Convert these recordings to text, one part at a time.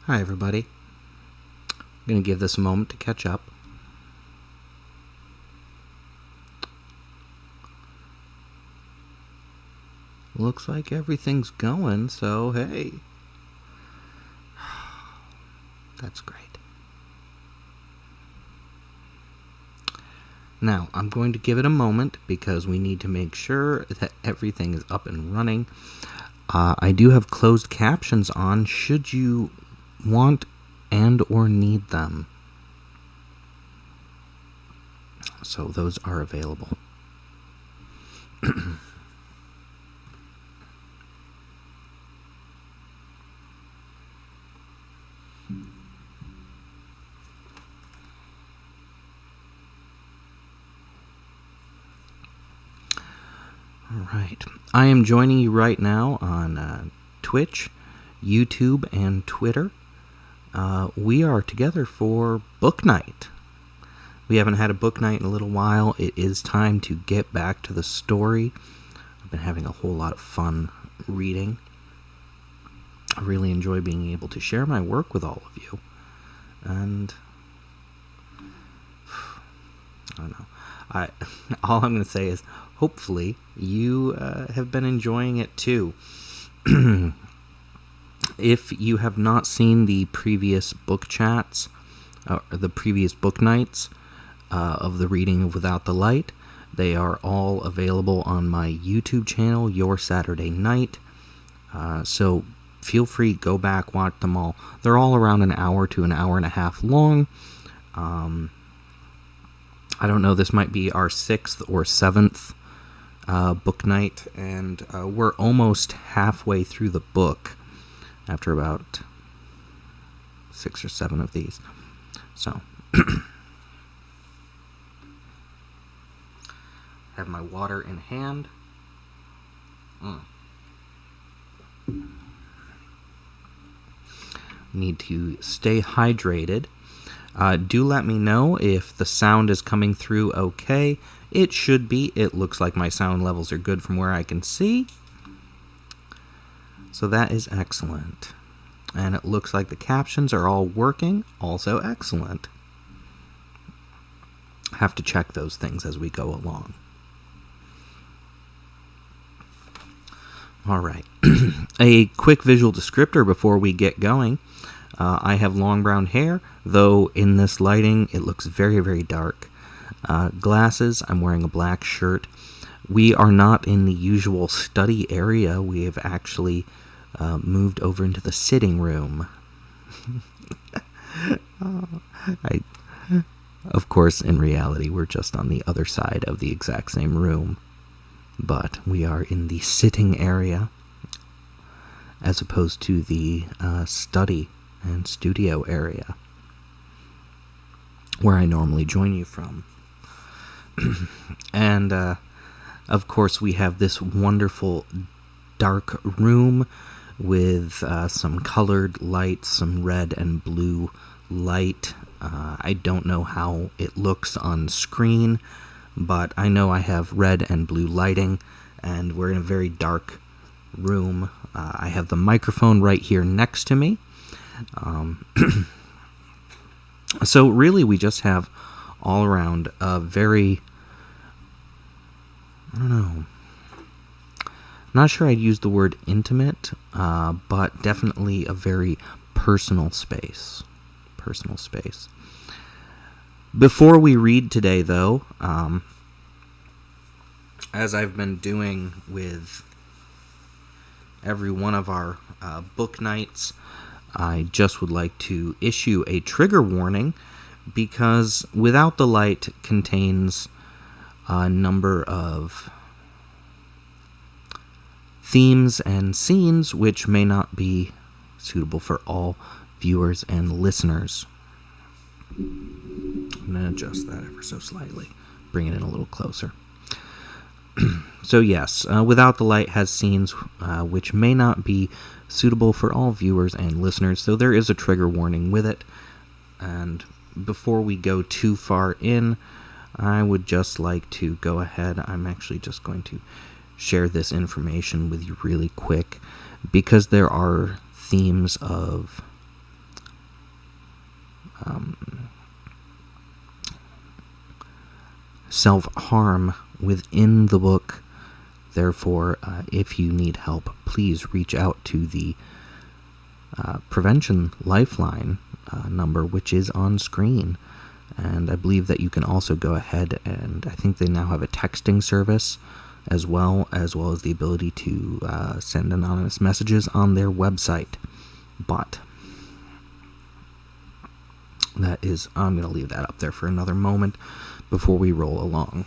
Hi, everybody. I'm going to give this a moment to catch up. Looks like everything's going, so hey. That's great. Now, I'm going to give it a moment because we need to make sure that everything is up and running. I do have closed captions on should you want and or need them. So those are available. Alright, I am joining you right now on Twitch, YouTube, and Twitter. We are together for book night. We haven't had a book night in a little while. It is time to get back to the story. I've been having a whole lot of fun reading. I really enjoy being able to share my work with all of you. And I don't know. All I'm going to say is hopefully you have been enjoying it too. If you have not seen the previous book chats, the previous book nights of the reading of Without the Light, they are all available on my YouTube channel, Your Saturday Night. So feel free, go back, watch them all. They're all around an hour to an hour and a half long. I don't know, this might be our 6th or 7th book night, and we're almost halfway through the book after about 6 or 7 of these. So, have my water in hand. Need to stay hydrated. Do let me know if the sound is coming through okay. It should be. It looks like my sound levels are good from where I can see. So that is excellent. And it looks like the captions are all working. Also excellent. Have to check those things as we go along. Alright. A quick visual descriptor before we get going. I have long brown hair, though in this lighting it looks very, very dark. Glasses, I'm wearing a black shirt. We are not in the usual study area. We have actually moved over into the sitting room. Of course, in reality, we're just on the other side of the exact same room. But we are in the sitting area as opposed to the study and studio area where I normally join you from. And of course we have this wonderful dark room with some colored lights, some red and blue light. I don't know how it looks on screen, but I know I have red and blue lighting, and we're in a very dark room. I have the microphone right here next to me. So really we just have all around a very, I don't know, not sure I'd use the word intimate, but definitely a very personal space. Before we read today, though, as I've been doing with every one of our book nights, I just would like to issue a trigger warning because Without the Light contains a number of themes and scenes which may not be suitable for all viewers and listeners. I'm going to adjust that ever so slightly, bring it in a little closer. So yes, Without the Light has scenes which may not be suitable for all viewers and listeners, so there is a trigger warning with it. And before we go too far in, I would just like to go ahead. I'm actually just going to share this information with you really quick, because there are themes of self-harm within the book. Therefore, if you need help, please reach out to the Prevention Lifeline number, which is on screen. And I believe that you can also go ahead and I think they now have a texting service as well as the ability to send anonymous messages on their website. But that is, I'm going to leave that up there for another moment before we roll along.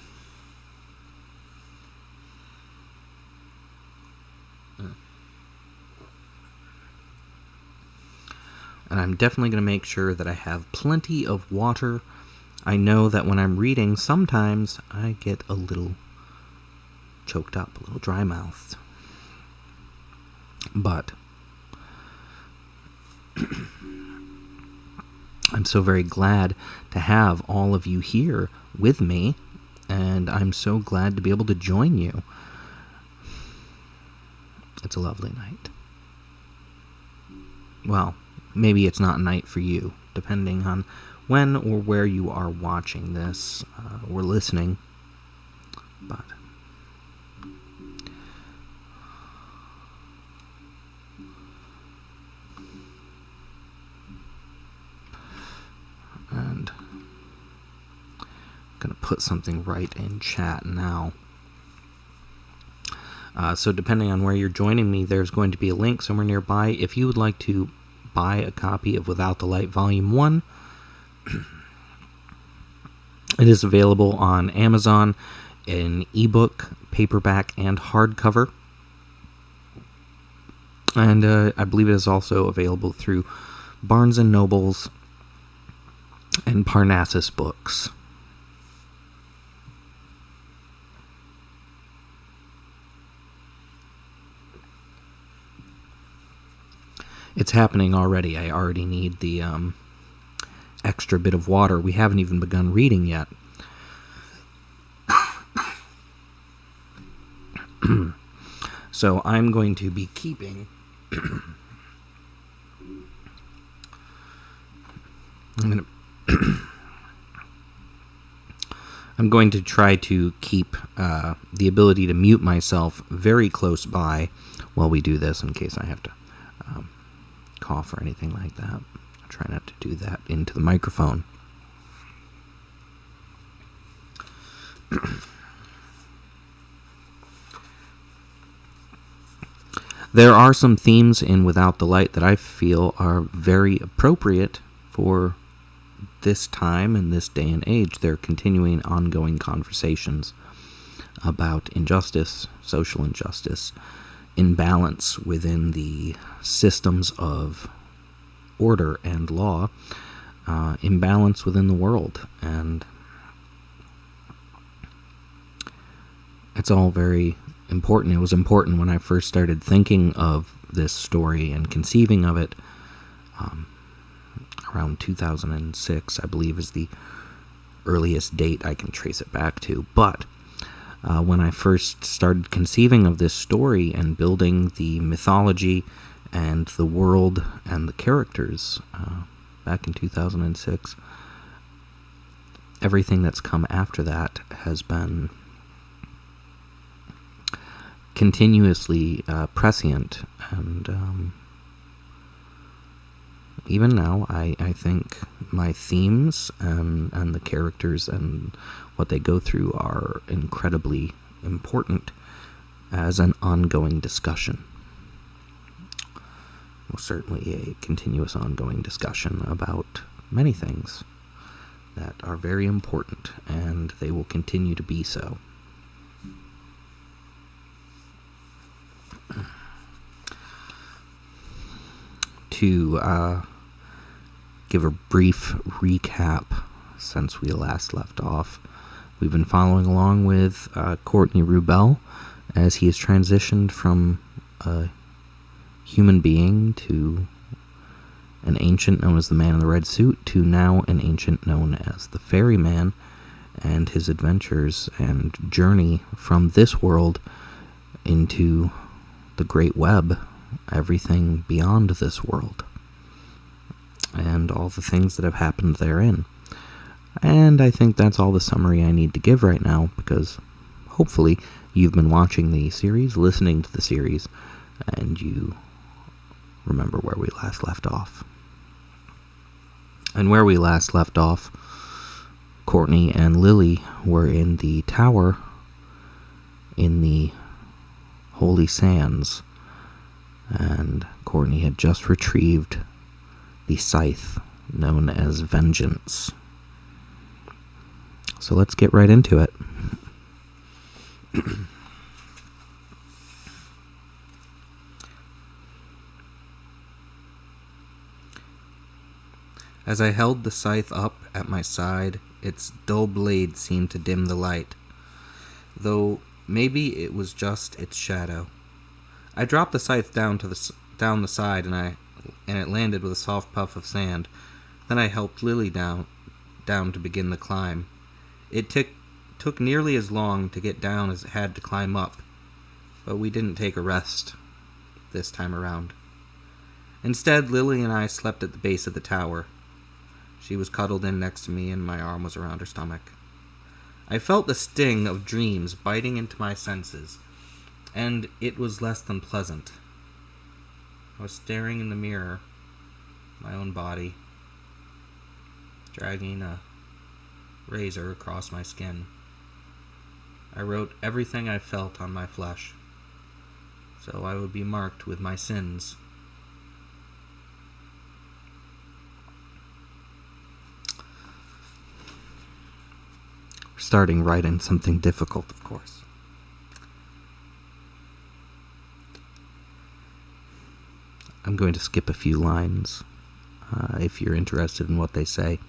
And I'm definitely going to make sure that I have plenty of water. I know that when I'm reading, sometimes I get a little choked up, a little dry-mouthed. But I'm so very glad to have all of you here with me, and I'm so glad to be able to join you. It's a lovely night. Well, maybe it's not a night for you, depending on when or where you are watching this or listening. But and I'm going to put something right in chat now. So depending on where you're joining me, there's going to be a link somewhere nearby. If you would like to buy a copy of Without the Light Volume 1, it is available on Amazon in ebook, paperback, and hardcover. And I believe it is also available through Barnes & Nobles and Parnassus Books. It's happening already. I already need the extra bit of water. We haven't even begun reading yet. So I'm going to be keeping... I'm going to try to keep the ability to mute myself very close by while we do this in case I have to cough or anything like that. I'll try not to do that into the microphone. There are some themes in Without the Light that I feel are very appropriate for this time and this day and age. They're continuing ongoing conversations about injustice, social injustice, imbalance within the systems of order and law, imbalance within the world, and it's all very important. It was important when I first started thinking of this story and conceiving of it. Around 2006, I believe, is the earliest date I can trace it back to. But when I first started conceiving of this story and building the mythology and the world and the characters back in 2006, everything that's come after that has been continuously prescient, and even now I think my themes and the characters and what they go through are incredibly important as an ongoing discussion. Well, certainly a continuous ongoing discussion about many things that are very important, and they will continue to be so. To give a brief recap since we last left off, we've been following along with Courtney Rubel as he has transitioned from a human being to an ancient known as the Man in the Red Suit to now an ancient known as the Ferryman, and his adventures and journey from this world into the Great Web, everything beyond this world. and all the things that have happened therein. And I think that's all the summary I need to give right now, because hopefully you've been watching the series, listening to the series, and you remember where we last left off. And where we last left off, Courtney and Lily were in the tower in the Holy Sands, and Courtney had just retrieved the scythe known as Vengeance. So let's get right into it. As I held the scythe up at my side, its dull blade seemed to dim the light, though maybe it was just its shadow. I dropped the scythe down the side, and it landed with a soft puff of sand. Then I helped Lily down to begin the climb. It took nearly as long to get down as it had to climb up, but we didn't take a rest this time around. Instead, Lily and I slept at the base of the tower. She was cuddled in next to me, and my arm was around her stomach. I felt the sting of dreams biting into my senses, and it was less than pleasant. I was staring in the mirror, my own body, dragging a razor across my skin. I wrote everything I felt on my flesh, so I would be marked with my sins. Starting right in something difficult, of course. I'm going to skip a few lines. If you're interested in what they say,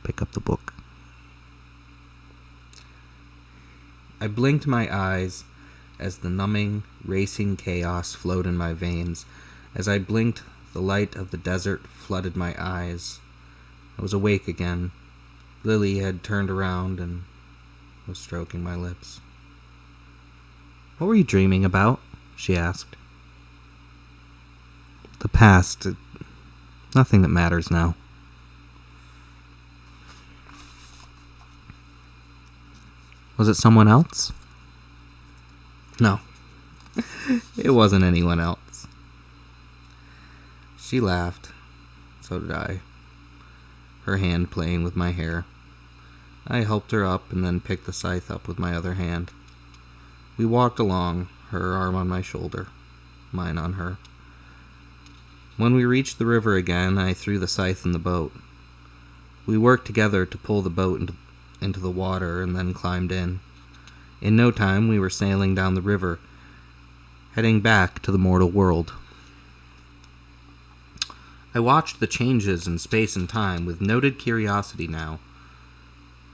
pick up the book. I blinked my eyes as the numbing, racing chaos flowed in my veins. As I blinked, the light of the desert flooded my eyes. I was awake again. Lily had turned around and was stroking my lips. "What were you dreaming about?" she asked. "The past. Nothing that matters now." "Was it someone else?" "No, it wasn't anyone else." She laughed. So did I, her hand playing with my hair. I helped her up and then picked the scythe up with my other hand. We walked along, her arm on my shoulder, mine on her. When we reached the river again, I threw the scythe in the boat. We worked together to pull the boat into the water and then climbed in. In no time, we were sailing down the river, heading back to the mortal world. I watched the changes in space and time with noted curiosity now.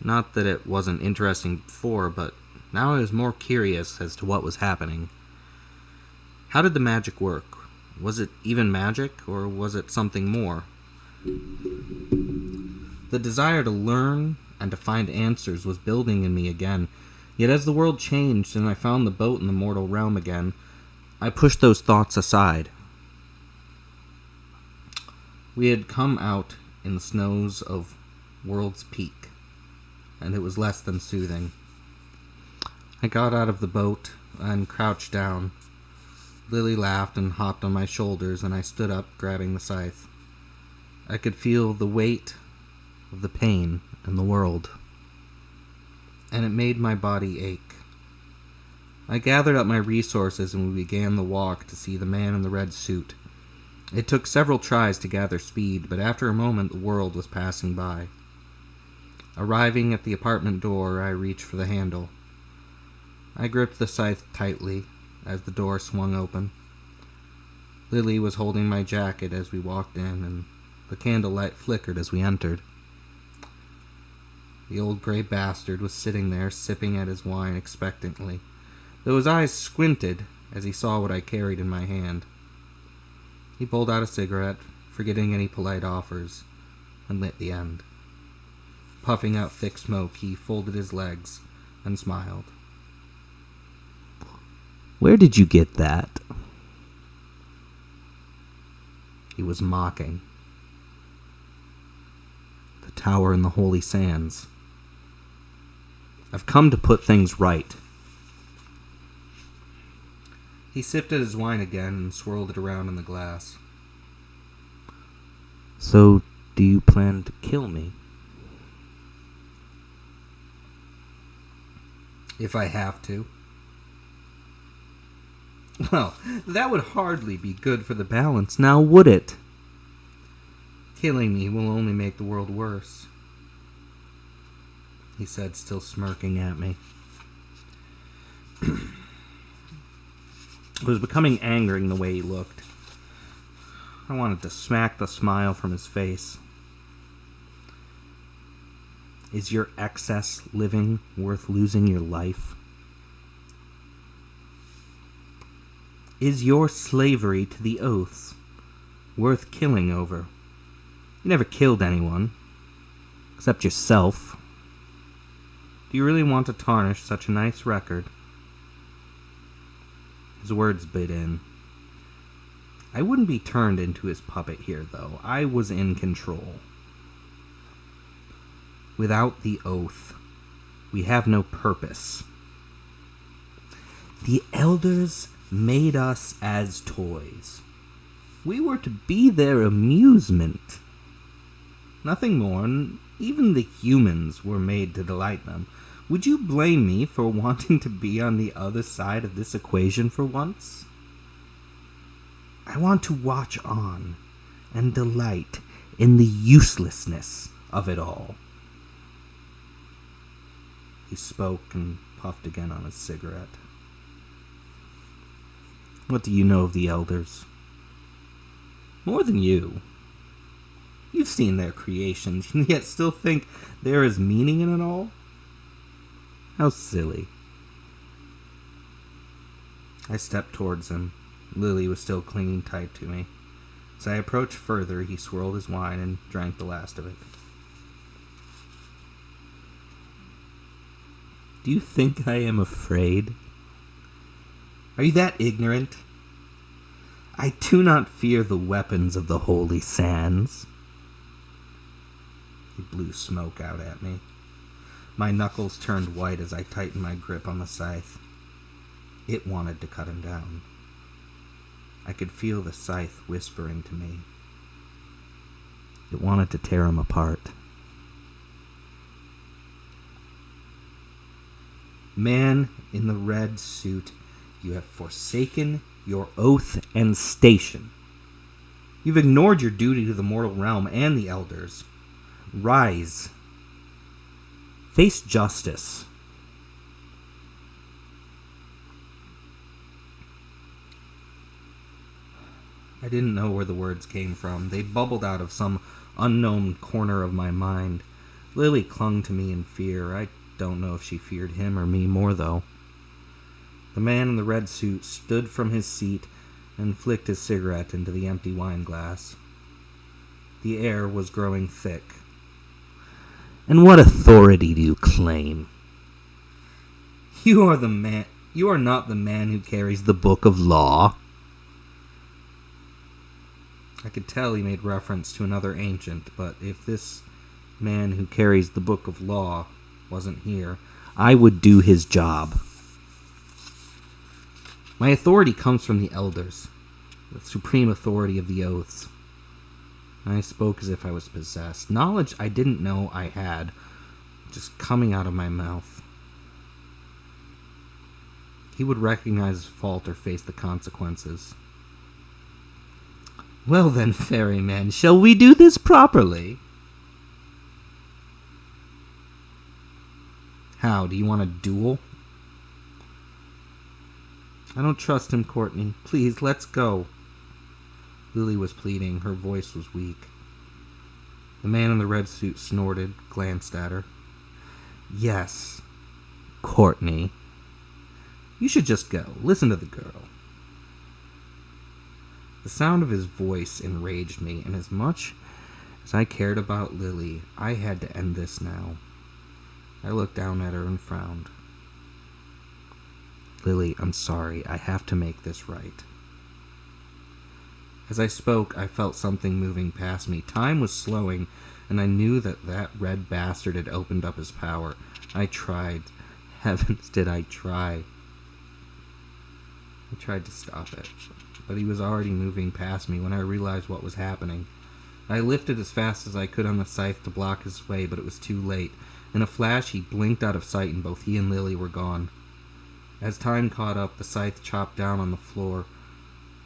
Not that it wasn't interesting before, but now I was more curious as to what was happening. How did the magic work? Was it even magic, or was it something more? The desire to learn and to find answers was building in me again, yet as the world changed and I found the boat in the mortal realm again, I pushed those thoughts aside. We had come out in the snows of World's Peak, and it was less than soothing. I got out of the boat and crouched down. Lily laughed and hopped on my shoulders, and I stood up, grabbing the scythe. I could feel the weight of the pain in the world, and it made my body ache. I gathered up my resources, and we began the walk to see the man in the red suit. It took several tries to gather speed, but after a moment the world was passing by. Arriving at the apartment door, I reached for the handle. I gripped the scythe tightly as the door swung open. Lily was holding my jacket as we walked in, and the candlelight flickered as we entered. The old gray bastard was sitting there, sipping at his wine expectantly, though his eyes squinted as he saw what I carried in my hand. He pulled out a cigarette, forgetting any polite offers, and lit the end. Puffing out thick smoke, he folded his legs and smiled. "Where did you get that?" He was mocking. the tower in the holy sands. I've come to put things right. He sipped at his wine again and swirled it around in the glass. So, do you plan to kill me? If I have to. Well, that would hardly be good for the balance, now would it? Killing me will only make the world worse, he said, still smirking at me. It was becoming angering the way he looked. I wanted to smack the smile from his face. Is your excess living worth losing your life? Is your slavery to the oaths worth killing over? You never killed anyone, except yourself. Do you really want to tarnish such a nice record? His words bit in. I wouldn't be turned into his puppet here, though. I was in control. Without the oath, we have no purpose. The elders made us as toys. We were to be their amusement. Nothing more, and even the humans were made to delight them. Would you blame me for wanting to be on the other side of this equation for once? I want to watch on and delight in the uselessness of it all. He spoke and puffed again on his cigarette. What do you know of the elders? More than you. You've seen their creations, and yet still think there is meaning in it all? How silly. I stepped towards him. Lily was still clinging tight to me. As I approached further, he swirled his wine and drank the last of it. Do you think I am afraid? Are you that ignorant? I do not fear the weapons of the holy sands. He blew smoke out at me. My knuckles turned white as I tightened my grip on the scythe. It wanted to cut him down. I could feel the scythe whispering to me. It wanted to tear him apart. Man in the red suit, you have forsaken your oath and station. You've ignored your duty to the mortal realm and the elders. Rise. Face justice. I didn't know where the words came from. They bubbled out of some unknown corner of my mind. Lily clung to me in fear. I don't know if she feared him or me more, though. The man in the red suit stood from his seat and flicked his cigarette into the empty wine glass. The air was growing thick. And what authority do you claim? You are not the man who carries the book of law. I could tell he made reference to another ancient, but if this man who carries the book of law wasn't here, I would do his job. My authority comes from the elders, the supreme authority of the oaths. I spoke as if I was possessed. Knowledge I didn't know I had, just coming out of my mouth. He would recognize his fault or face the consequences. Well then, ferryman, shall we do this properly? How? Do you want a duel? I don't trust him, Courtney. Please, let's go. Lily was pleading. Her voice was weak. The man in the red suit snorted, glanced at her. Yes, Courtney. You should just go. Listen to the girl. The sound of his voice enraged me, and as much as I cared about Lily, I had to end this now. I looked down at her and frowned. Lily, I'm sorry. I have to make this right. As I spoke, I felt something moving past me. Time was slowing, and I knew that red bastard had opened up his power. I tried. Heavens, did I try. I tried to stop it, but he was already moving past me when I realized what was happening. I lifted as fast as I could on the scythe to block his way, but it was too late. In a flash, he blinked out of sight, and both he and Lily were gone. As time caught up, the scythe chopped down on the floor,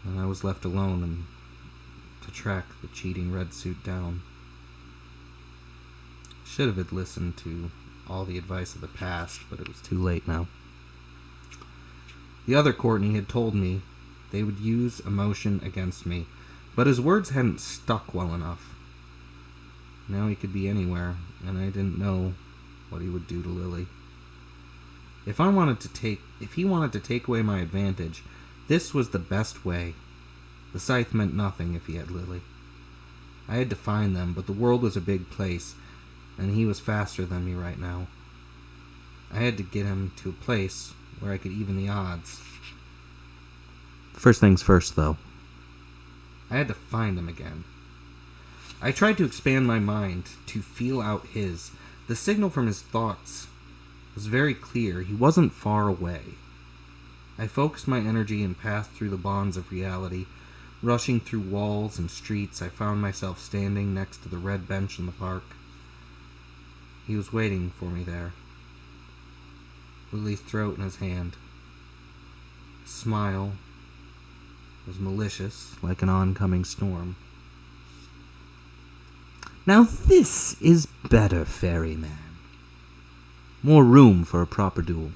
and I was left alone and to track the cheating red suit down. Should have listened to all the advice of the past, but it was too late now. The other Courtney had told me they would use emotion against me, but his words hadn't stuck well enough. Now he could be anywhere, and I didn't know what he would do to Lily. If he wanted to take away my advantage, this was the best way. The scythe meant nothing if he had Lily. I had to find them, but the world was a big place, and he was faster than me right now. I had to get him to a place where I could even the odds. First things first, though. I had to find him again. I tried to expand my mind to feel out his. The signal from his thoughts was very clear. He wasn't far away. I focused my energy and passed through the bonds of reality. Rushing through walls and streets, I found myself standing next to the red bench in the park. He was waiting for me there. Lily's throat in his hand. His smile was malicious, like an oncoming storm. Now this is better, ferryman. More room for a proper duel.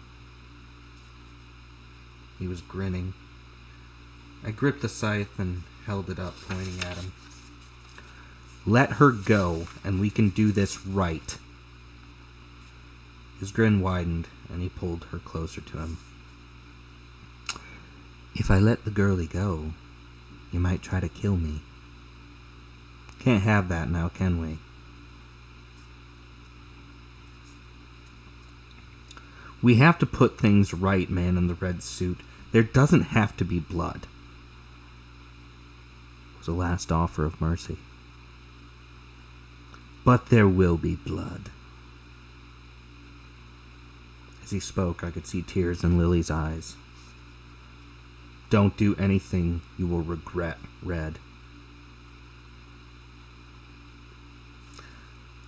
He was grinning. I gripped the scythe and held it up, pointing at him. Let her go, and we can do this right. His grin widened, and he pulled her closer to him. If I let the girlie go, you might try to kill me. Can't have that now, can we? We have to put things right, man in the red suit. There doesn't have to be blood. It was a last offer of mercy. But there will be blood. As he spoke, I could see tears in Lily's eyes. Don't do anything you will regret, Red.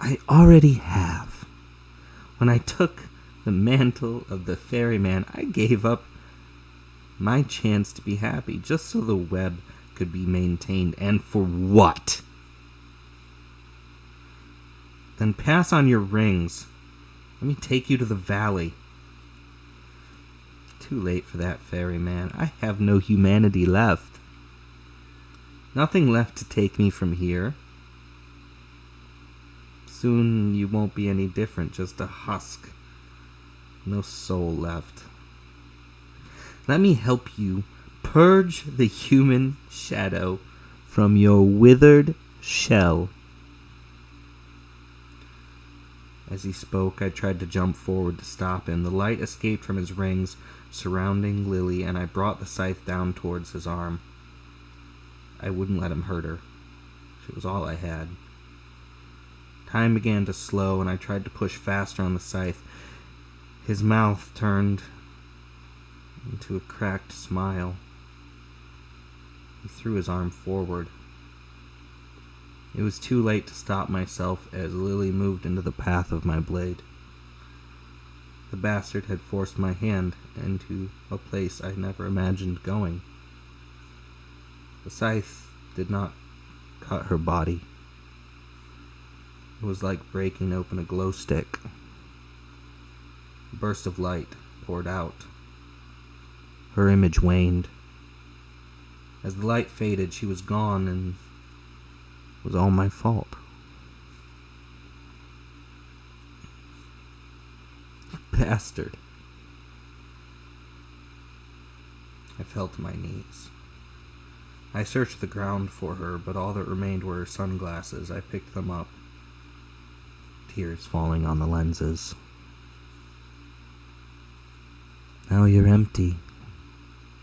I already have. When I took the mantle of the ferryman, I gave up my chance to be happy, just so the web could be maintained. And for what? Then pass on your rings. Let me take you to the valley. Too late for that, ferryman. I have no humanity left. Nothing left to take me from here. Soon you won't be any different, just a husk. No soul left. Let me help you purge the human shadow from your withered shell. As he spoke, I tried to jump forward to stop him. The light escaped from his rings surrounding Lily, and I brought the scythe down towards his arm. I wouldn't let him hurt her. She was all I had. Time began to slow, and I tried to push faster on the scythe. His mouth turned into a cracked smile. He threw his arm forward. It was too late to stop myself as Lily moved into the path of my blade. The bastard had forced my hand into a place I never imagined going. The scythe did not cut her body. It was like breaking open a glow stick. A burst of light poured out. Her image waned. As the light faded, she was gone, and it was all my fault. Bastard. I fell to my knees. I searched the ground for her, but all that remained were her sunglasses. I picked them up, tears falling on the lenses. Now you're empty.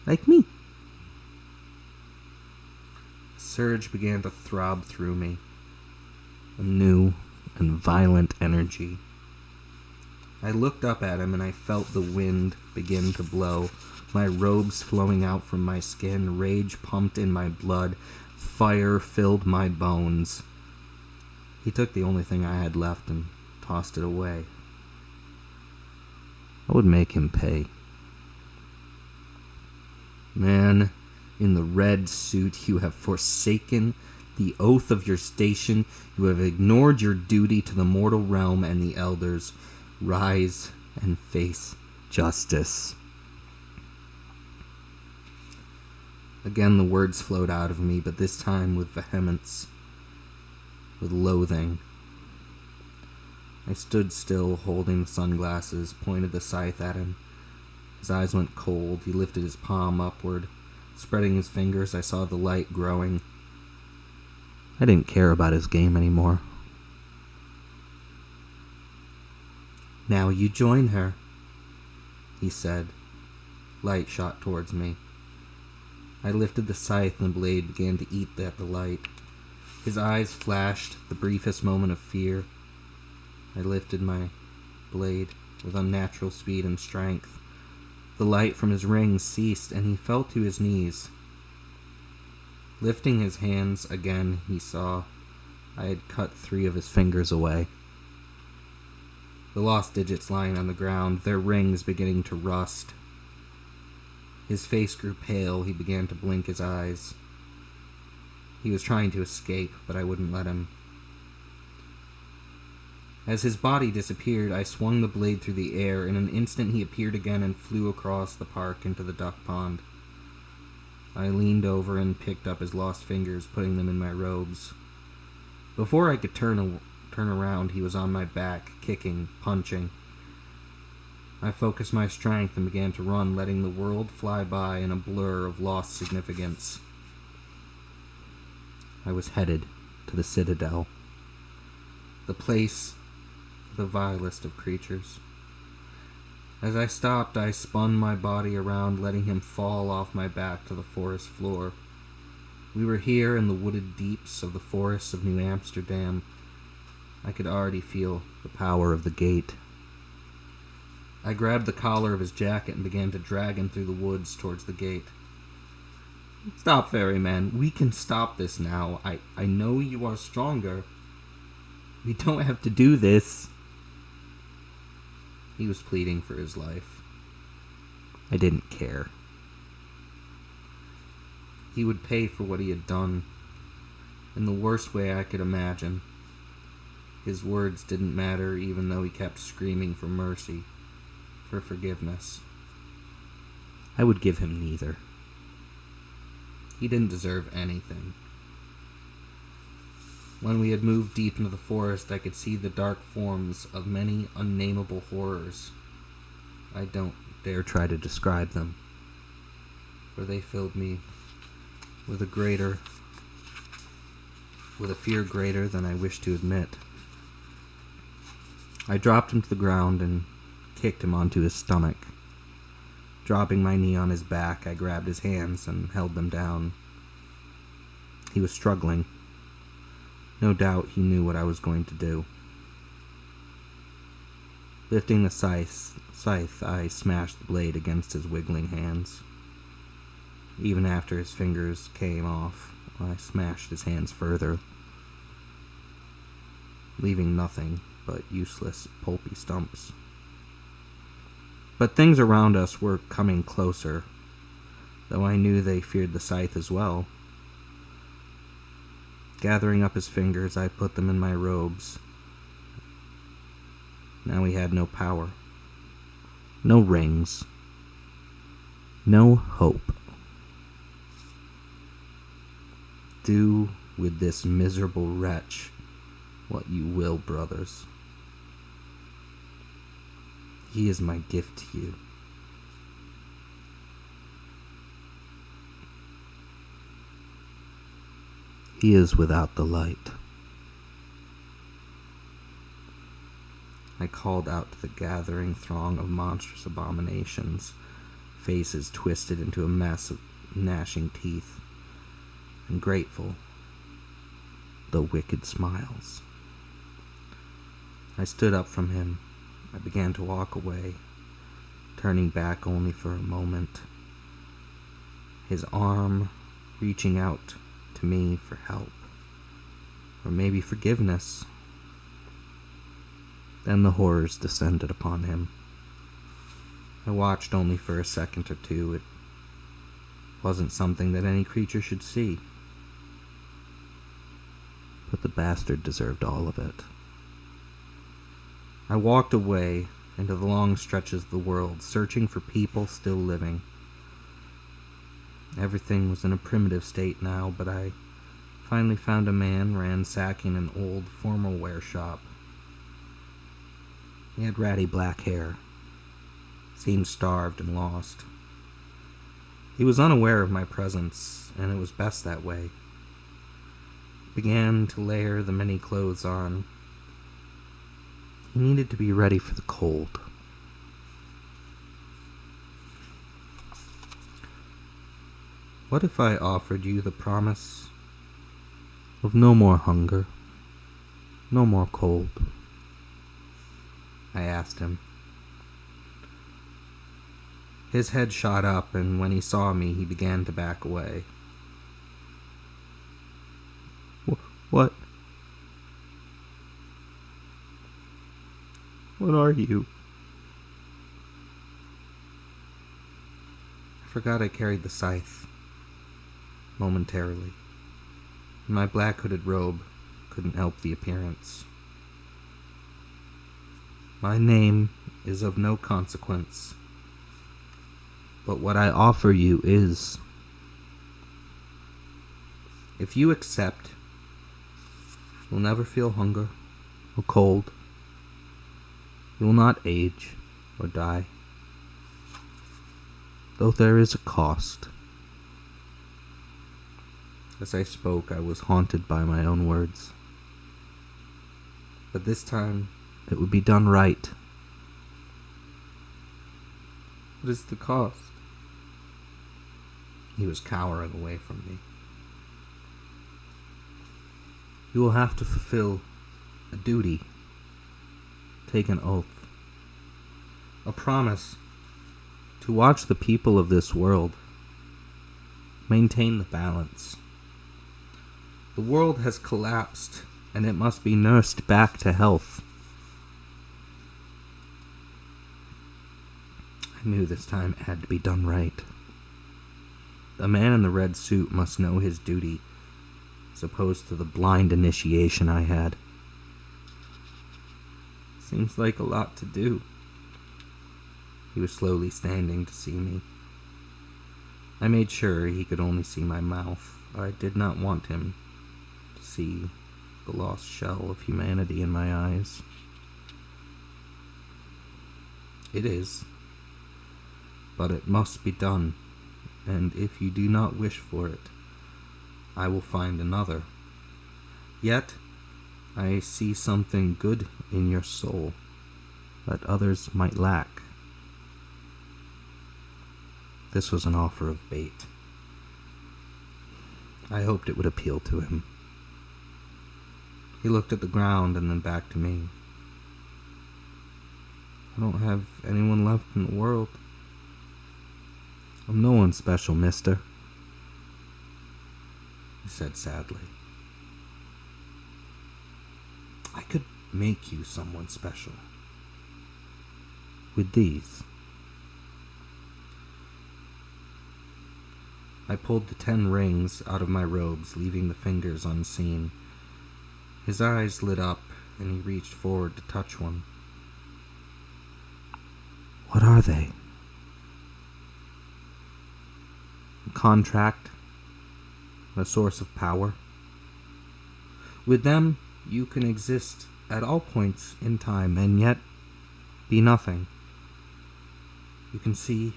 Like me. A surge began to throb through me. A new, and violent energy. I looked up at him and I felt the wind begin to blow, my robes flowing out from my skin, rage pumped in my blood, fire filled my bones. He took the only thing I had left and tossed it away. I would make him pay. Man in the red suit, you have forsaken the oath of your station. You have ignored your duty to the mortal realm and the elders. Rise and face justice. Again the words flowed out of me, but this time with vehemence, with loathing. I stood still, holding the sunglasses, pointed the scythe at him. His eyes went cold. He lifted his palm upward. Spreading his fingers, I saw the light growing. I didn't care about his game anymore. "Now you join her," he said. Light shot towards me. I lifted the scythe and the blade began to eat at the light. His eyes flashed the briefest moment of fear. I lifted my blade with unnatural speed and strength. The light from his rings ceased, and he fell to his knees. Lifting his hands again, he saw I had cut 3 of his fingers away. The lost digits lying on the ground, their rings beginning to rust. His face grew pale. He began to blink his eyes. He was trying to escape, but I wouldn't let him. As his body disappeared, I swung the blade through the air. In an instant he appeared again and flew across the park into the duck pond. I leaned over and picked up his lost fingers, putting them in my robes. Before I could turn around, he was on my back, kicking, punching. I focused my strength and began to run, letting the world fly by in a blur of lost significance. I was headed to the Citadel, the place for the vilest of creatures. As I stopped, I spun my body around, letting him fall off my back to the forest floor. We were here in the wooded deeps of the forests of New Amsterdam. I could already feel the power of the gate. I grabbed the collar of his jacket and began to drag him through the woods towards the gate. "Stop, ferryman. We can stop this now. I know you are stronger. We don't have to do this." He was pleading for his life. I didn't care. He would pay for what he had done in the worst way I could imagine. His words didn't matter, even though he kept screaming for mercy, for forgiveness. I would give him neither. He didn't deserve anything. When we had moved deep into the forest, I could see the dark forms of many unnameable horrors. I don't dare try to describe them, for they filled me with a fear greater than I wish to admit. I dropped him to the ground and kicked him onto his stomach. Dropping my knee on his back, I grabbed his hands and held them down. He was struggling. No doubt he knew what I was going to do. Lifting the scythe, I smashed the blade against his wiggling hands. Even after his fingers came off, I smashed his hands further, leaving nothing but useless, pulpy stumps. But things around us were coming closer, though I knew they feared the scythe as well. Gathering up his fingers, I put them in my robes. Now he had no power, no rings, no hope. Do with this miserable wretch what you will, brothers. He is my gift to you. He is without the light. I called out to the gathering throng of monstrous abominations, faces twisted into a mess of gnashing teeth, and grateful, though wicked smiles. I stood up from him. I began to walk away, turning back only for a moment. His arm reaching out to me for help, or maybe forgiveness. Then the horrors descended upon him. I watched only for a second or two. It wasn't something that any creature should see. But the bastard deserved all of it. I walked away into the long stretches of the world, searching for people still living. Everything was in a primitive state now, but I finally found a man ransacking an old formal wear shop. He had ratty black hair, seemed starved and lost. He was unaware of my presence, and it was best that way. Began to layer the many clothes on. He needed to be ready for the cold. What if I offered you the promise of no more hunger, no more cold? I asked him. His head shot up, and when he saw me, he began to back away. What? What are you? I forgot I carried the scythe. Momentarily. My black hooded robe couldn't help the appearance. My name is of no consequence, but what I offer you is. If you accept, you'll never feel hunger or cold. You will not age or die, though there is a cost. As I spoke, I was haunted by my own words. But this time, it would be done right. What is the cost? He was cowering away from me. You will have to fulfill a duty, take an oath, a promise to watch the people of this world maintain the balance. The world has collapsed, and it must be nursed back to health. I knew this time it had to be done right. The man in the red suit must know his duty, as opposed to the blind initiation I had. Seems like a lot to do. He was slowly standing to see me. I made sure he could only see my mouth. I did not want him to see the lost shell of humanity in my eyes. It is, but it must be done, and if you do not wish for it, I will find another. Yet, I see something good in your soul that others might lack. This was an offer of bait. I hoped it would appeal to him. He looked at the ground and then back to me. I don't have anyone left in the world. I'm no one special, mister, he said sadly. I could make you someone special. With these. I pulled the 10 rings out of my robes, leaving the fingers unseen. His eyes lit up, and he reached forward to touch one. What are they? A contract? A source of power? With them, you can exist at all points in time, and yet be nothing. You can see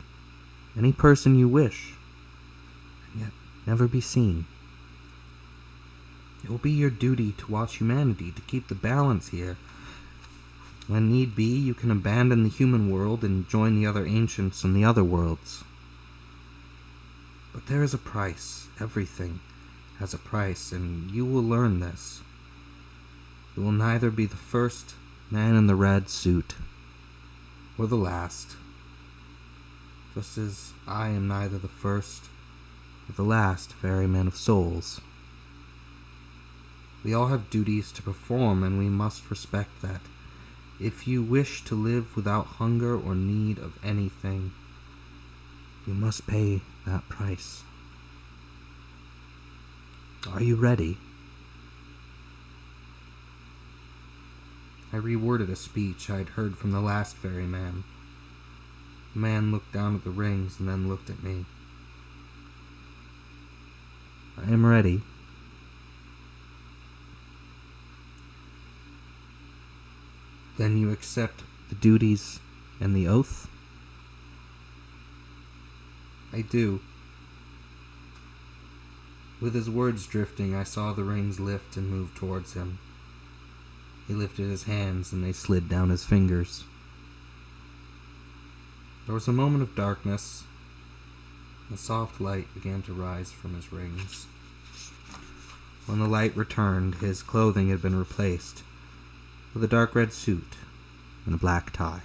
any person you wish, and yet never be seen. It will be your duty to watch humanity, to keep the balance here. When need be, you can abandon the human world and join the other ancients in the other worlds. But there is a price. Everything has a price, and you will learn this. You will neither be the first Man in the red suit, or the last, just as I am neither the first or the last ferryman of souls. We all have duties to perform, and we must respect that. If you wish to live without hunger or need of anything, you must pay that price. Are you ready? I reworded a speech I'd heard from the last ferryman. The man looked down at the rings and then looked at me. I am ready. Then you accept the duties and the oath? I do. With his words drifting, I saw the rings lift and move towards him. He lifted his hands and they slid down his fingers. There was a moment of darkness. A soft light began to rise from his rings. When the light returned, his clothing had been replaced with a dark red suit and a black tie.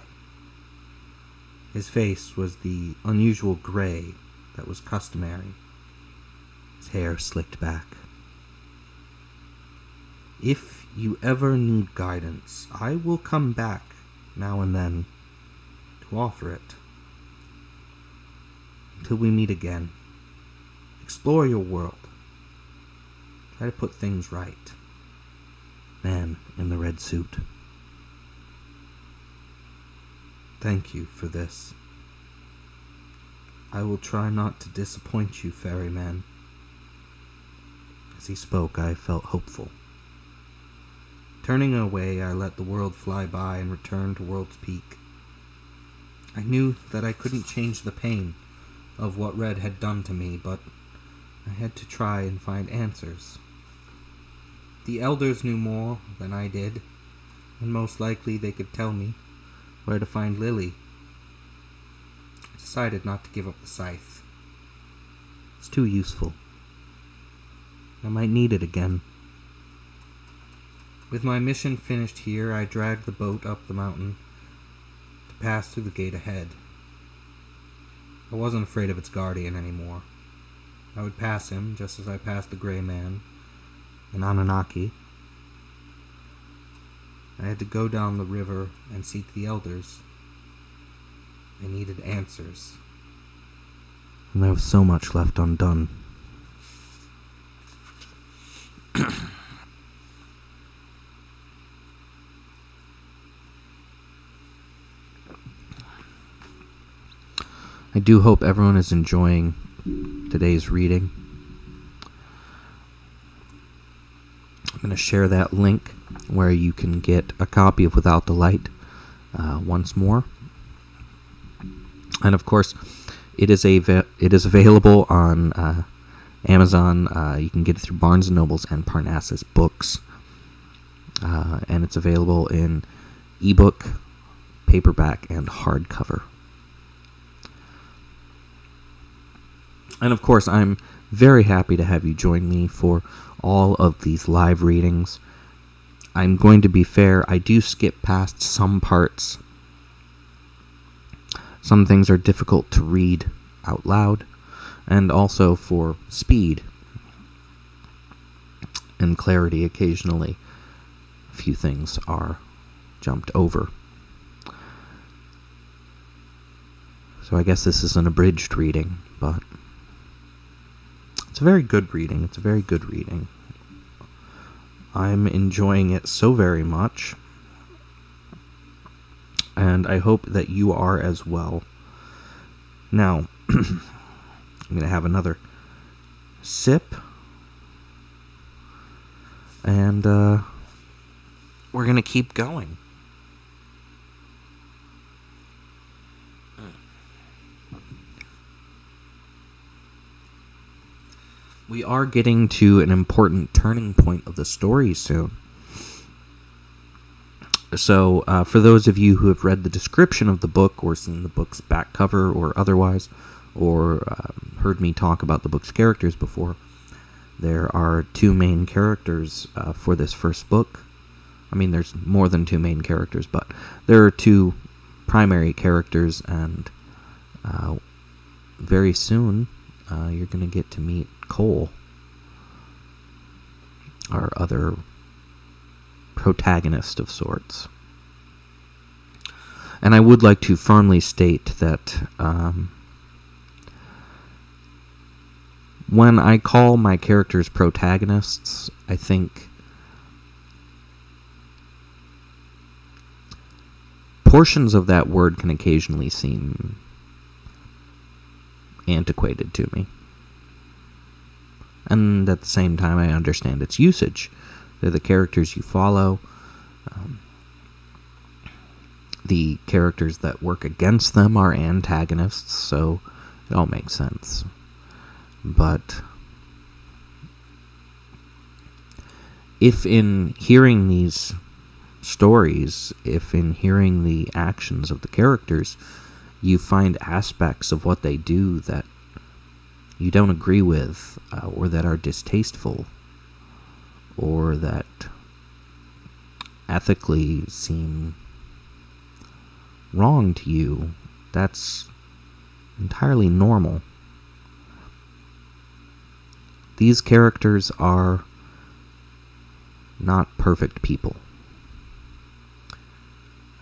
His face was the unusual gray that was customary. His hair slicked back. If you ever need guidance, I will come back now and then to offer it. Until we meet again, explore your world. Try to put things right. Man in the red suit. Thank you for this. I will try not to disappoint you, ferryman. As he spoke, I felt hopeful. Turning away, I let the world fly by and returned to World's Peak. I knew that I couldn't change the pain of what Red had done to me, but I had to try and find answers. The elders knew more than I did, and most likely they could tell me where to find Lily. I decided not to give up the scythe. It's too useful. I might need it again. With my mission finished here, I dragged the boat up the mountain to pass through the gate ahead. I wasn't afraid of its guardian anymore. I would pass him just as I passed the gray man, an Anunnaki. I had to go down the river and seek the elders. I needed answers. And there was so much left undone. I do hope everyone is enjoying today's reading. I'm going to share that link where you can get a copy of Without the Light once more. And of course, it is available on Amazon. You can get it through Barnes & Nobles and Parnassus Books. And it's available in ebook, paperback, and hardcover. And of course, I'm very happy to have you join me for all of these live readings. I'm going to be fair, I do skip past some parts. Some things are difficult to read out loud, and also for speed and clarity occasionally, a few things are jumped over. So I guess this is an abridged reading, but it's a very good reading. It's a very good reading. I'm enjoying it so very much, and I hope that you are as well. Now, I'm going to have another sip, and we're going to keep going. We are getting to an important turning point of the story soon. So, for those of you who have read the description of the book, or seen the book's back cover, or otherwise, or heard me talk about the book's characters before, there are two main characters for this first book. I mean, there's more than two main characters, but there are two primary characters, and very soon you're going to get to meet Cole, our other protagonist of sorts. And I would like to firmly state that when I call my characters protagonists, I think portions of that word can occasionally seem antiquated to me. And at the same time, I understand its usage. They're the characters you follow. The characters that work against them are antagonists, so it all makes sense. But if in hearing these stories, if in hearing the actions of the characters, you find aspects of what they do that you don't agree with, or that are distasteful, or that ethically seem wrong to you, that's entirely normal. These characters are not perfect people,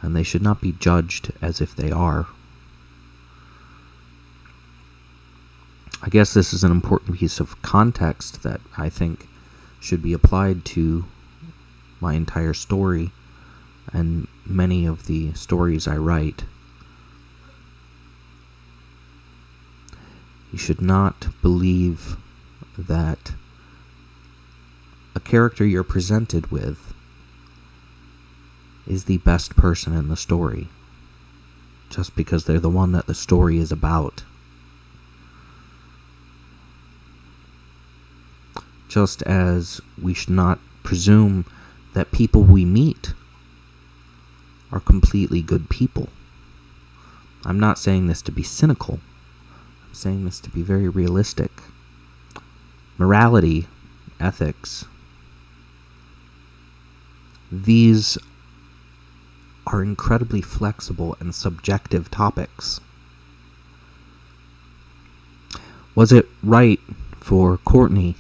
and they should not be judged as if they are. I guess this is an important piece of context that I think should be applied to my entire story and many of the stories I write. You should not believe that a character you're presented with is the best person in the story just because they're the one that the story is about. Just as we should not presume that people we meet are completely good people. I'm not saying this to be cynical. I'm saying this to be very realistic. Morality, ethics, these are incredibly flexible and subjective topics. Was it right for Courtney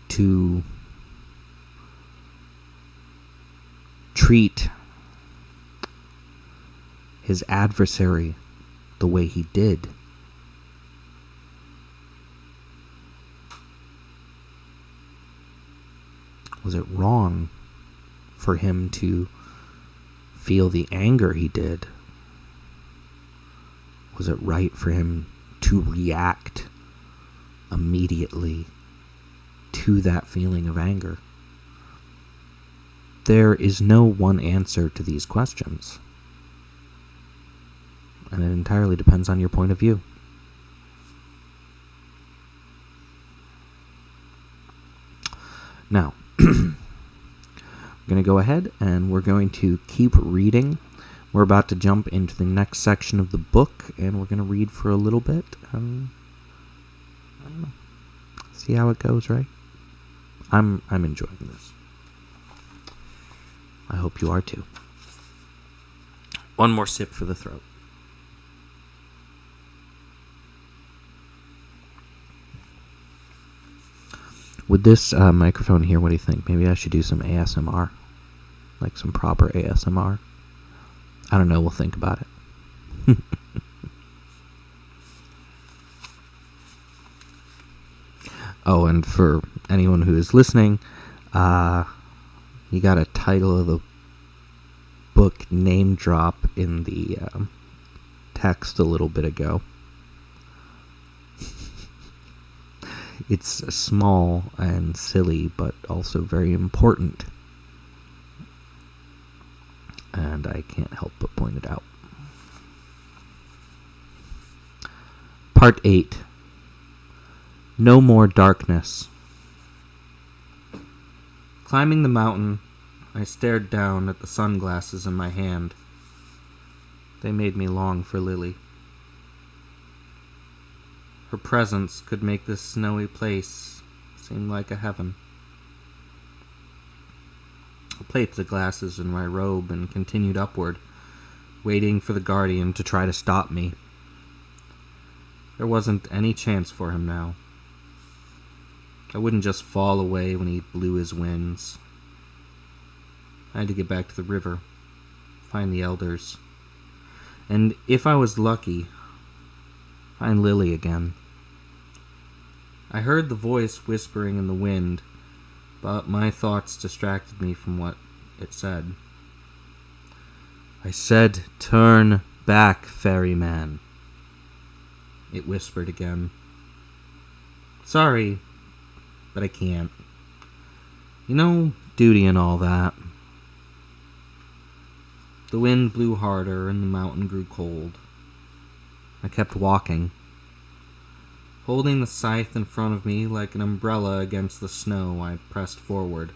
to treat his adversary the way he did? Was it wrong for him to feel the anger he did? Was it right for him to react immediately to that feeling of anger? There is no one answer to these questions, and it entirely depends on your point of view. Now, we're going to go ahead and we're going to keep reading. We're about to jump into the next section of the book, and we're going to read for a little bit. I don't know. See how it goes, right? I'm enjoying this. I hope you are too. One more sip for the throat. With this microphone here, what do you think? Maybe I should do some ASMR. Like some proper ASMR. I don't know, we'll think about it. Oh, and for anyone who is listening, you got a title of the book name drop in the text a little bit ago. It's small and silly, but also very important. And I can't help but point it out. Part 8. No More Darkness. Climbing the mountain, I stared down at the sunglasses in my hand. They made me long for Lily. Her presence could make this snowy place seem like a heaven. I placed the glasses in my robe and continued upward, waiting for the guardian to try to stop me. There wasn't any chance for him now. I wouldn't just fall away when he blew his winds. I had to get back to the river, find the elders, and if I was lucky, find Lily again. I heard the voice whispering in the wind, but my thoughts distracted me from what it said. I said, "Turn back, ferryman," it whispered again. Sorry, but I can't. You know, duty and all that. The wind blew harder and the mountain grew cold. I kept walking, holding the scythe in front of me like an umbrella against the snow. I pressed forward.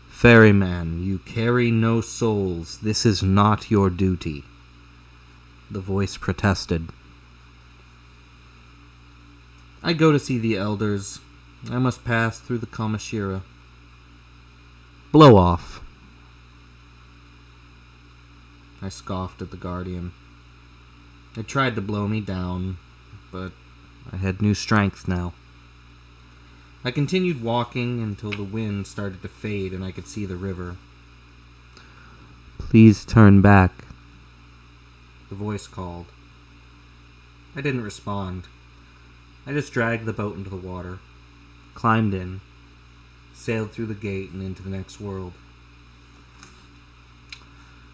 "Ferryman, you carry no souls. This is not your duty," the voice protested. "I go to see the elders. I must pass through the Kamashira." "Blow off." I scoffed at the guardian. It tried to blow me down, but I had new strength now. I continued walking until the wind started to fade and I could see the river. "Please turn back," the voice called. I didn't respond. I just dragged the boat into the water, climbed in, sailed through the gate and into the next world.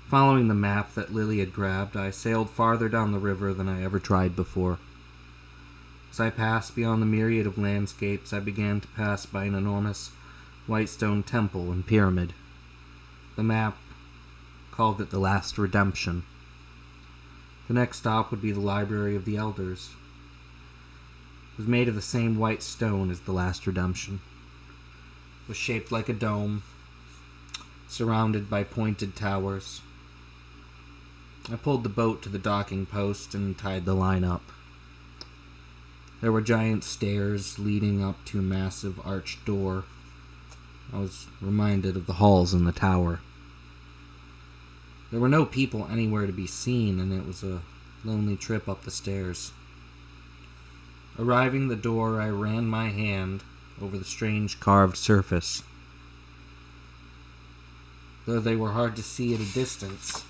Following the map that Lily had grabbed, I sailed farther down the river than I ever tried before. As I passed beyond the myriad of landscapes, I began to pass by an enormous white stone temple and pyramid. The map called it the Last Redemption. The next stop would be the Library of the Elders. It was made of the same white stone as the Last Redemption. It was shaped like a dome, surrounded by pointed towers. I pulled the boat to the docking post and tied the line up. There were giant stairs leading up to a massive arched door. I was reminded of the halls in the tower. There were no people anywhere to be seen, and it was a lonely trip up the stairs. Arriving at the door, I ran my hand over the strange carved surface. Though they were hard to see at a distance,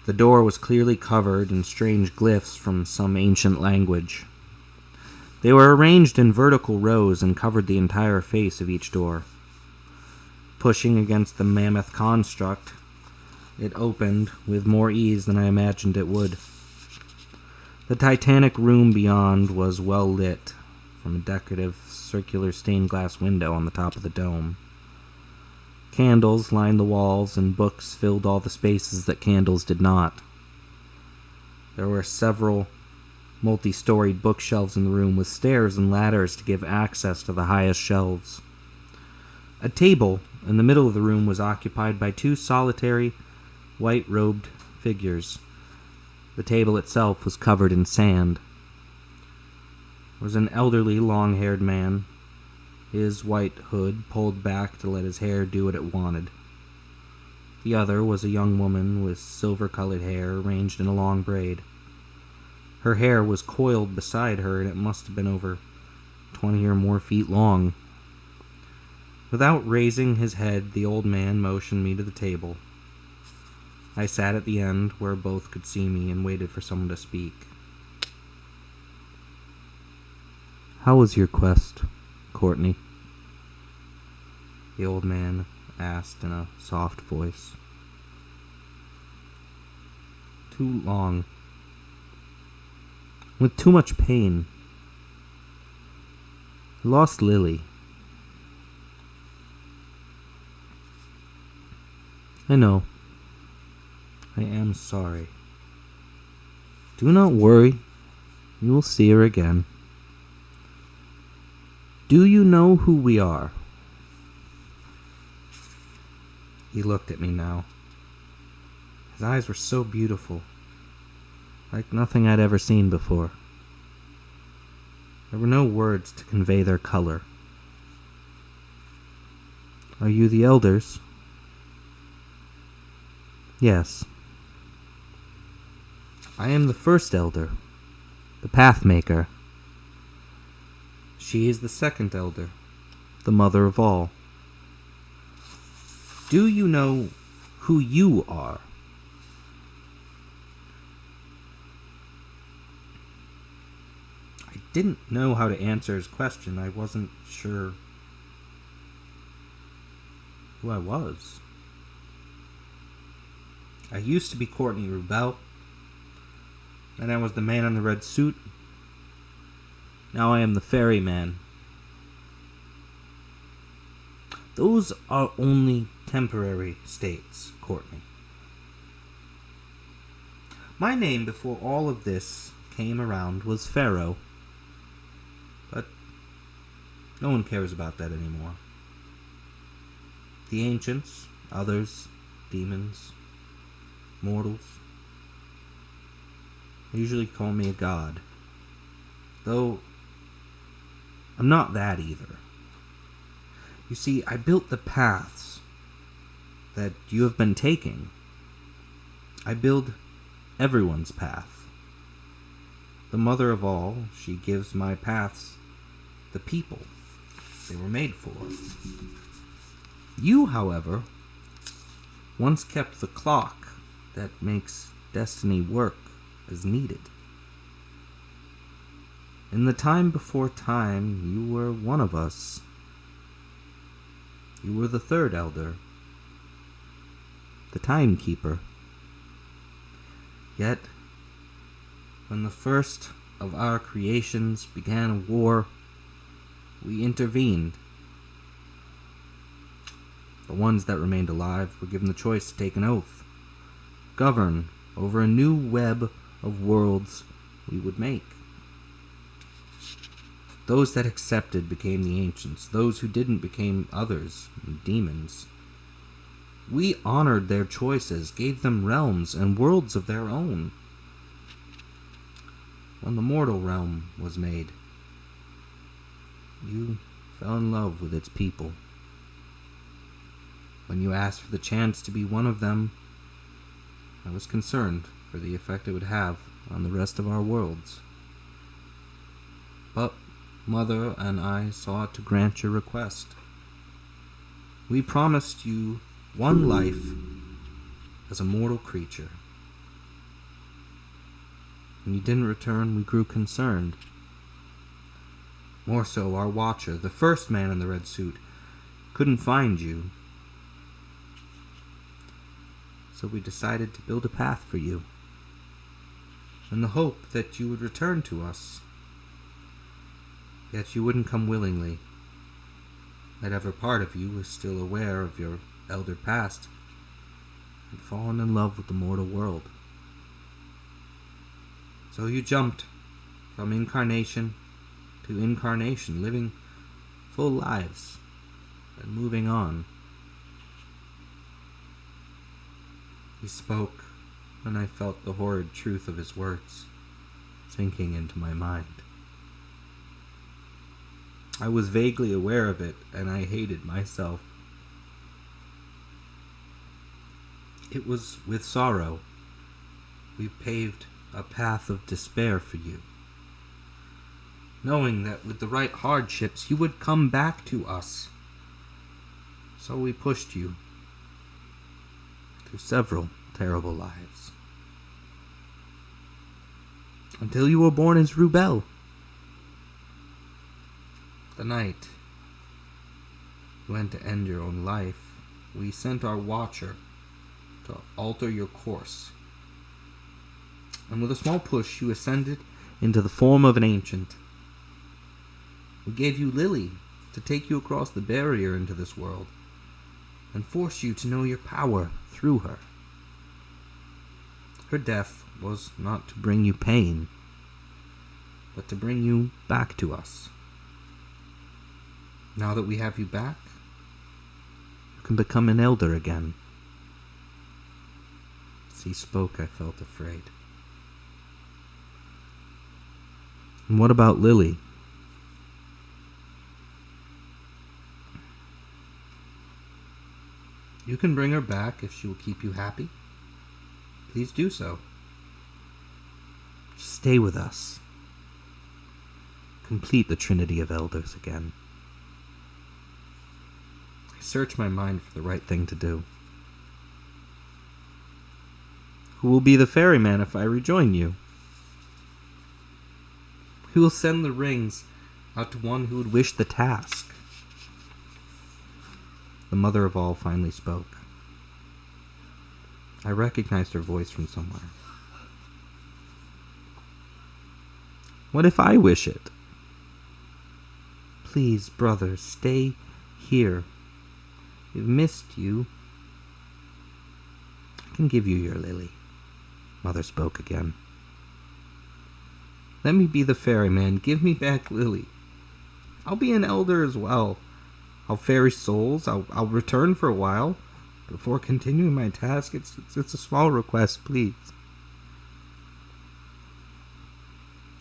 the door was clearly covered in strange glyphs from some ancient language. They were arranged in vertical rows and covered the entire face of each door. Pushing against the mammoth construct, it opened with more ease than I imagined it would. The titanic room beyond was well lit from a decorative circular stained glass window on the top of the dome. Candles lined the walls, and books filled all the spaces that candles did not. There were several multi-storied bookshelves in the room, with stairs and ladders to give access to the highest shelves. A table in the middle of the room was occupied by two solitary, white-robed figures. The table itself was covered in sand. There was an elderly, long-haired man, his white hood pulled back to let his hair do what it wanted. The other was a young woman with silver-colored hair arranged in a long braid. Her hair was coiled beside her, and it must have been over 20 or more feet long. Without raising his head, the old man motioned me to the table. I sat at the end where both could see me and waited for someone to speak. "How was your quest, Courtney?" the old man asked in a soft voice. "Too long. With too much pain. I lost Lily." "I know. I am sorry. Do not worry. You will see her again. Do you know who we are?" He looked at me now. His eyes were so beautiful, like nothing I'd ever seen before. There were no words to convey their color. Are you the elders? Yes. I am the first elder, the Pathmaker. She is the second elder, the mother of all. Do you know who you are? I didn't know how to answer his question. I wasn't sure who I was. I used to be Courtney Rubel. Then I was the man in the red suit. Now I am the ferryman. Those are only temporary states, Courtney. My name before all of this came around was Pharaoh. But no one cares about that anymore. The ancients, others, demons, mortals, usually call me a god. Though I'm not that either. You see, I built the paths that you have been taking. I build everyone's path. The mother of all, she gives my paths the people they were made for. You, however, once kept the clock that makes destiny work as needed. In the time before time, you were one of us. You were the third elder, the timekeeper. Yet, when the first of our creations began a war, we intervened. The ones that remained alive were given the choice to take an oath, govern over a new web of worlds we would make. Those that accepted became the ancients. Those who didn't became others, demons. We honored their choices, gave them realms and worlds of their own. When the mortal realm was made, you fell in love with its people. When you asked for the chance to be one of them, I was concerned for the effect it would have on the rest of our worlds. But Mother and I sought to grant your request. We promised you one life as a mortal creature. When you didn't return, we grew concerned. More so, our watcher, the first man in the red suit, couldn't find you. So we decided to build a path for you, in the hope that you would return to us. Yet you wouldn't come willingly. That every part of you was still aware of your elder past and fallen in love with the mortal world. So you jumped from incarnation to incarnation, living full lives and moving on. He spoke, and I felt the horrid truth of his words sinking into my mind. I was vaguely aware of it, and I hated myself. It was with sorrow we paved a path of despair for you, knowing that with the right hardships you would come back to us. So we pushed you through several terrible lives, until you were born as Rubel. The night you went to end your own life, we sent our watcher to alter your course. And with a small push, you ascended into the form of an ancient. We gave you Lily to take you across the barrier into this world and force you to know your power through her. Her death was not to bring you pain, but to bring you back to us. Now that we have you back, you can become an elder again. As he spoke, I felt afraid. And what about Lily? You can bring her back if she will keep you happy. Please do so. Stay with us. Complete the Trinity of Elders again. I search my mind for the right thing to do. Who will be the ferryman if I rejoin you? Who will send the rings out to one who would wish the task? The mother of all finally spoke. I recognized her voice from somewhere. What if I wish it? Please, brother, stay here. We've missed you. I can give you your lily. Mother spoke again. Let me be the ferryman. Give me back Lily. I'll be an elder as well. I'll ferry souls. I'll return for a while. Before continuing my task, it's a small request, please.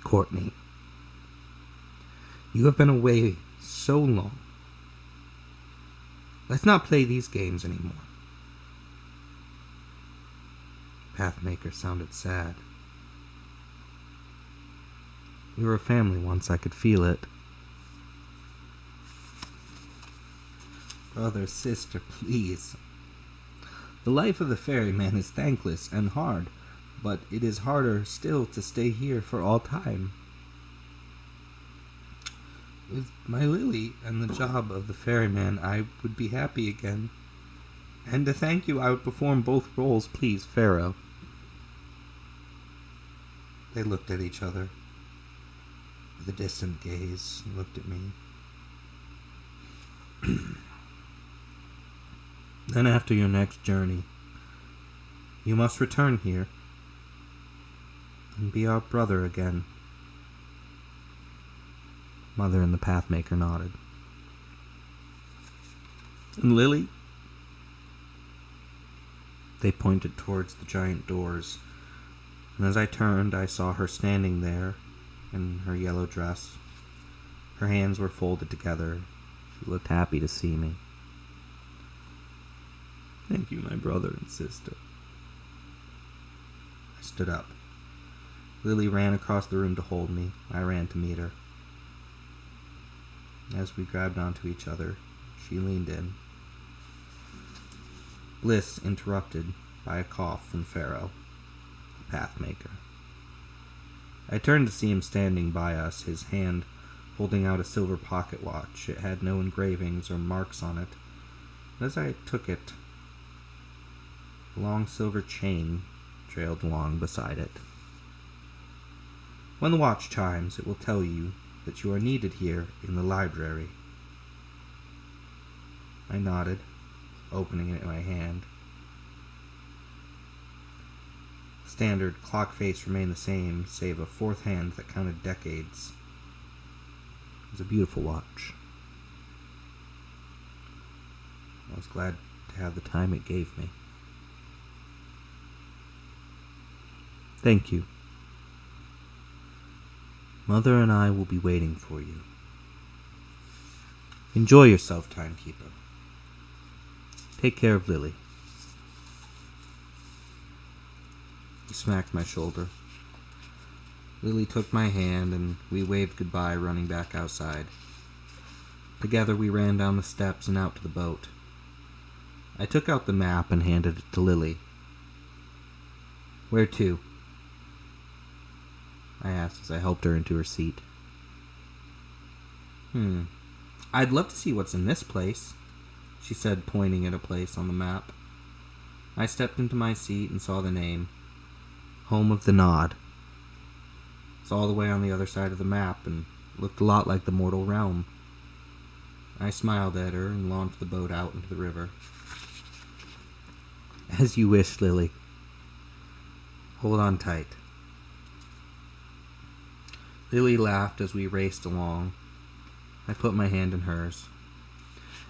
Courtney, you have been away so long. Let's not play these games anymore. Pathmaker sounded sad. We were a family once, I could feel it. Brother, sister, please. The life of the ferryman is thankless and hard, but it is harder still to stay here for all time. With my Lily and the job of the ferryman, I would be happy again. And to thank you, I would perform both roles, please, Pharaoh. They looked at each other with a distant gaze and looked at me. Then after your next journey, you must return here and be our brother again. Mother and the Pathmaker nodded. And Lily? They pointed towards the giant doors, and as I turned, I saw her standing there in her yellow dress. Her hands were folded together. She looked happy to see me. Thank you, my brother and sister. I stood up. Lily ran across the room to hold me. I ran to meet her. As we grabbed onto each other, she leaned in. Bliss interrupted by a cough from Pharaoh, the Pathmaker. I turned to see him standing by us, his hand holding out a silver pocket watch. It had no engravings or marks on it. As I took it, a long silver chain trailed along beside it. When the watch chimes, it will tell you that you are needed here in the library. I nodded, opening it in my hand. The standard clock face remained the same, save a fourth hand that counted decades. It was a beautiful watch. I was glad to have the time it gave me. Thank you. Mother and I will be waiting for you. Enjoy yourself, timekeeper. Take care of Lily. He smacked my shoulder. Lily took my hand and we waved goodbye, running back outside. Together we ran down the steps and out to the boat. I took out the map and handed it to Lily. Where to? I asked as I helped her into her seat. I'd love to see what's in this place, she said, pointing at a place on the map. I stepped into my seat and saw the name, Home of the Nod. It's all the way on the other side of the map and looked a lot like the mortal realm. I smiled at her and launched the boat out into the river. As you wish, Lily. Hold on tight. Lily laughed as we raced along. I put my hand in hers.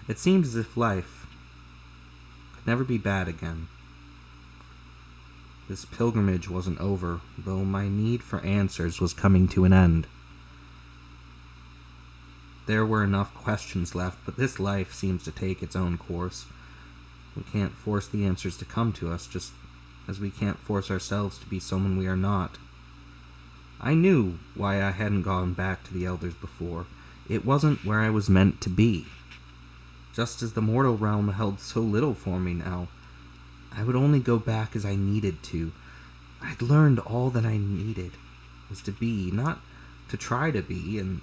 It seemed as if life could never be bad again. This pilgrimage wasn't over, though my need for answers was coming to an end. There were enough questions left, but this life seems to take its own course. We can't force the answers to come to us, just as we can't force ourselves to be someone we are not. I knew why I hadn't gone back to the elders before. It wasn't where I was meant to be. Just as the mortal realm held so little for me now, I would only go back as I needed to. I'd learned all that I needed was to be, not to try to be, and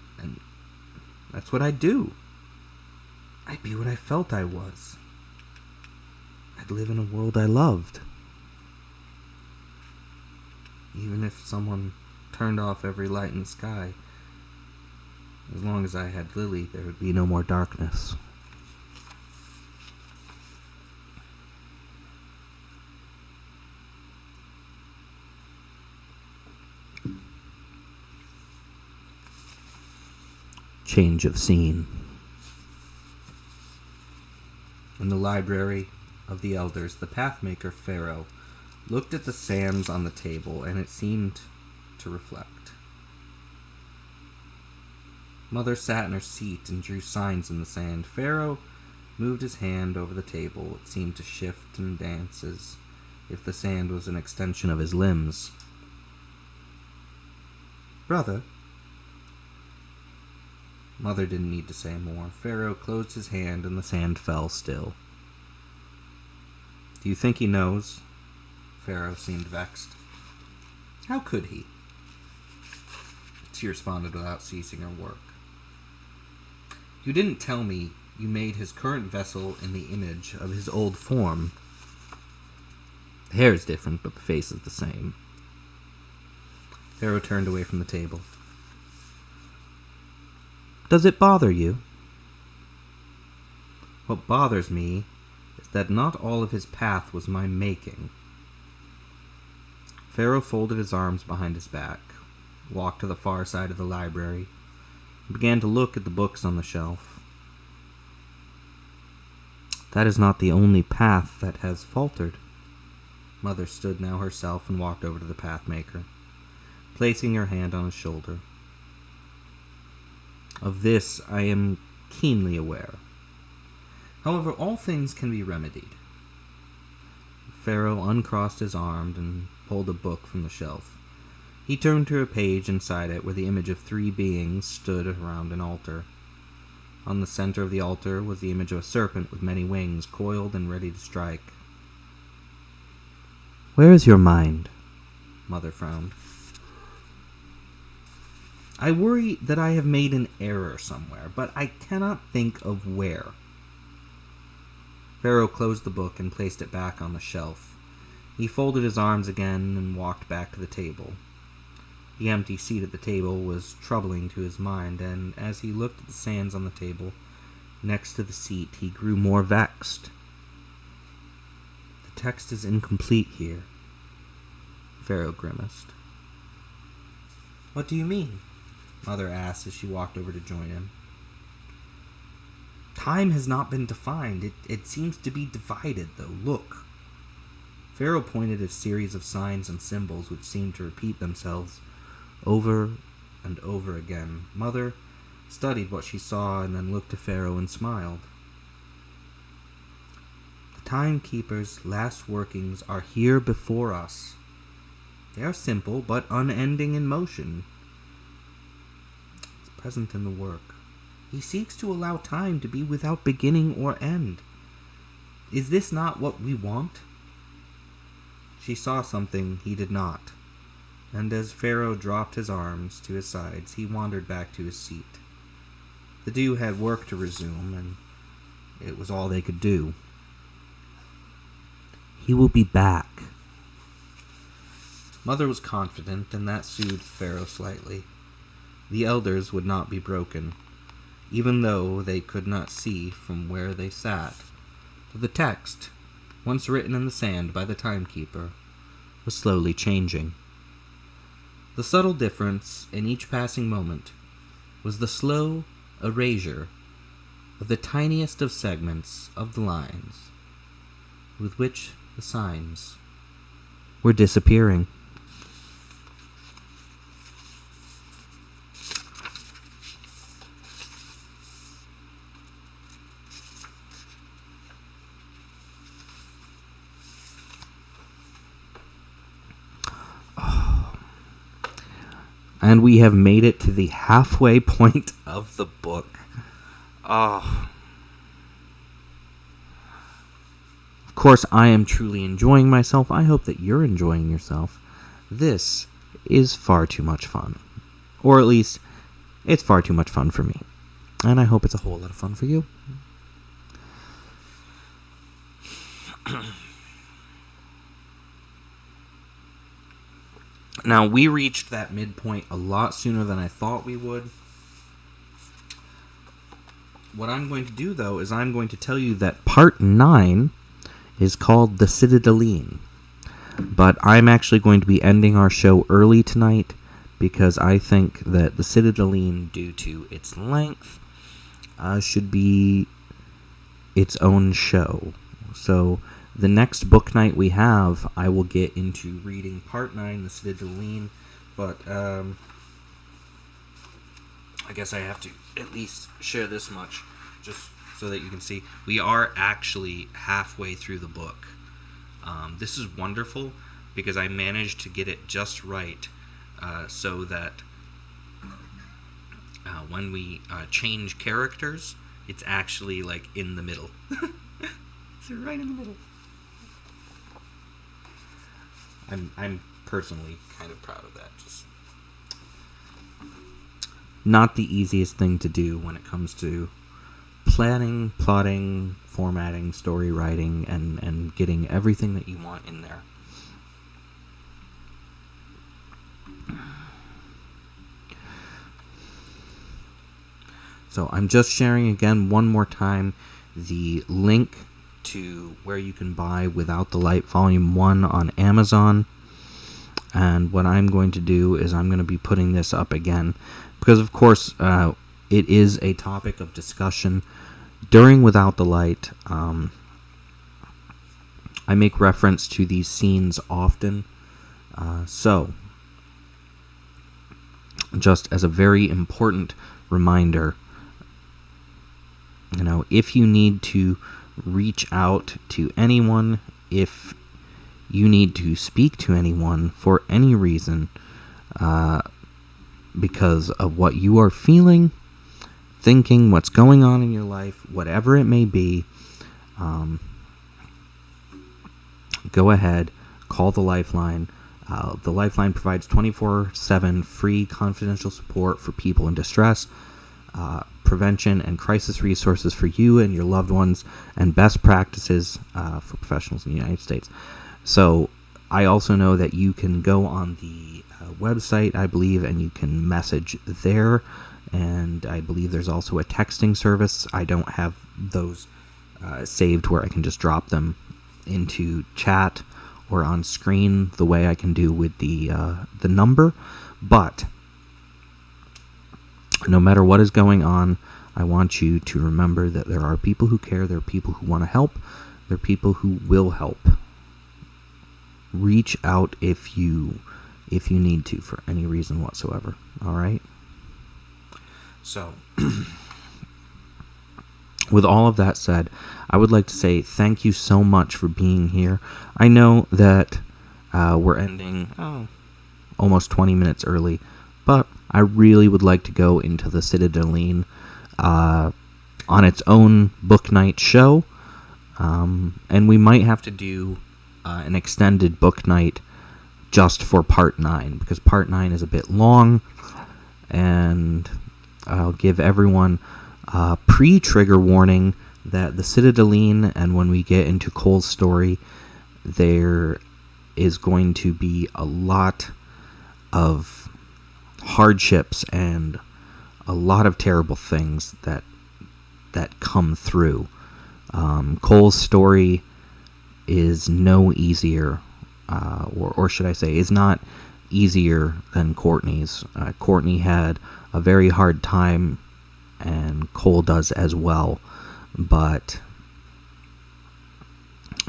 that's what I'd do. I'd be what I felt I was. I'd live in a world I loved. Even if someone turned off every light in the sky, as long as I had Lily, there would be no more darkness. Change of scene. In the library of the elders, the pathmaker Pharaoh looked at the sands on the table, and it seemed to reflect. Mother sat in her seat and drew signs in the sand. Pharaoh moved his hand over the table. It seemed to shift and dance as if the sand was an extension of his limbs. "Brother?" Mother didn't need to say more. Pharaoh closed his hand and the sand fell still. "Do you think he knows?" Pharaoh seemed vexed. "How could he?" She responded without ceasing her work. "You didn't tell me you made his current vessel in the image of his old form. The hair is different, but the face is the same." Pharaoh turned away from the table. "Does it bother you?" "What bothers me is that not all of his path was my making." Pharaoh folded his arms behind his back, walked to the far side of the library, and began to look at the books on the shelf. "That is not the only path that has faltered." Mother stood now herself and walked over to the pathmaker, placing her hand on his shoulder. "Of this I am keenly aware. However, all things can be remedied." Pharaoh uncrossed his arm and pulled a book from the shelf. He turned to a page inside it where the image of 3 beings stood around an altar. On the center of the altar was the image of a serpent with many wings, coiled and ready to strike. "Where is your mind?" Mother frowned. "I worry that I have made an error somewhere, but I cannot think of where." Pharaoh closed the book and placed it back on the shelf. He folded his arms again and walked back to the table. The empty seat at the table was troubling to his mind, and as he looked at the sands on the table next to the seat, he grew more vexed. "The text is incomplete here," Pharaoh grimaced. "What do you mean?" Mother asked as she walked over to join him. "Time has not been defined. It seems to be divided, though. Look." Pharaoh pointed at a series of signs and symbols which seemed to repeat themselves over and over again. Mother studied what she saw and then looked to Pharaoh and smiled. "The timekeeper's last workings are here before us. They are simple but unending in motion. It's present in the work. He seeks to allow time to be without beginning or end. Is this not what we want?" She saw something he did not, and as Pharaoh dropped his arms to his sides, he wandered back to his seat. The Dew had work to resume, and it was all they could do. "He will be back." Mother was confident, and that soothed Pharaoh slightly. The elders would not be broken, even though they could not see from where they sat. The text, once written in the sand by the timekeeper, was slowly changing. The subtle difference in each passing moment was the slow erasure of the tiniest of segments of the lines with which the signs were disappearing. And we have made it to the halfway point of the book. Oh. Of course, I am truly enjoying myself. I hope that you're enjoying yourself. This is far too much fun. Or at least, it's far too much fun for me. And I hope it's a whole lot of fun for you. Now, we reached that midpoint a lot sooner than I thought we would. What I'm going to do, though, is I'm going to tell you that Part 9 is called The Citadeline. But I'm actually going to be ending our show early tonight because I think that The Citadeline, due to its length, should be its own show. So the next book night we have, I will get into reading Part 9, The Citadeline, but I guess I have to at least share this much, just so that you can see. We are actually halfway through the book. This is wonderful, because I managed to get it just right, so that when we change characters, it's actually, like, in the middle. It's right in the middle. I'm personally kind of proud of that. Just not the easiest thing to do when it comes to planning, plotting, formatting, story writing, and getting everything that you want in there. So I'm just sharing again one more time the link to where you can buy Without the Light Volume 1 on Amazon. And what I'm going to do is I'm going to be putting this up again because, of course, it is a topic of discussion during Without the Light. I make reference to these scenes often. So, just as a very important reminder, if you need to reach out to anyone, if you need to speak to anyone for any reason, because of what you are feeling, thinking, what's going on in your life, whatever it may be, go ahead, call the Lifeline. The Lifeline provides 24/7 free confidential support for people in distress, prevention and crisis resources for you and your loved ones, and best practices for professionals in the United States. So I also know that you can go on the website, I believe, and you can message there, and I believe there's also a texting service. I don't have those saved where I can just drop them into chat or on screen the way I can do with the number, but no matter what is going on, I want you to remember that there are people who care, there are people who want to help, there are people who will help. Reach out if you need to for any reason whatsoever, all right? So, with all of that said, I would like to say thank you so much for being here. I know that we're ending almost 20 minutes early, but I really would like to go into the Citadeline on its own book night show, and we might have to do an extended book night just for Part 9, because Part 9 is a bit long, and I'll give everyone a pre-trigger warning that the Citadeline, and when we get into Cole's story, there is going to be a lot of hardships and a lot of terrible things that come through. Cole's story is no easier, or should I say, is not easier than Courtney's. Courtney had a very hard time, and Cole does as well. But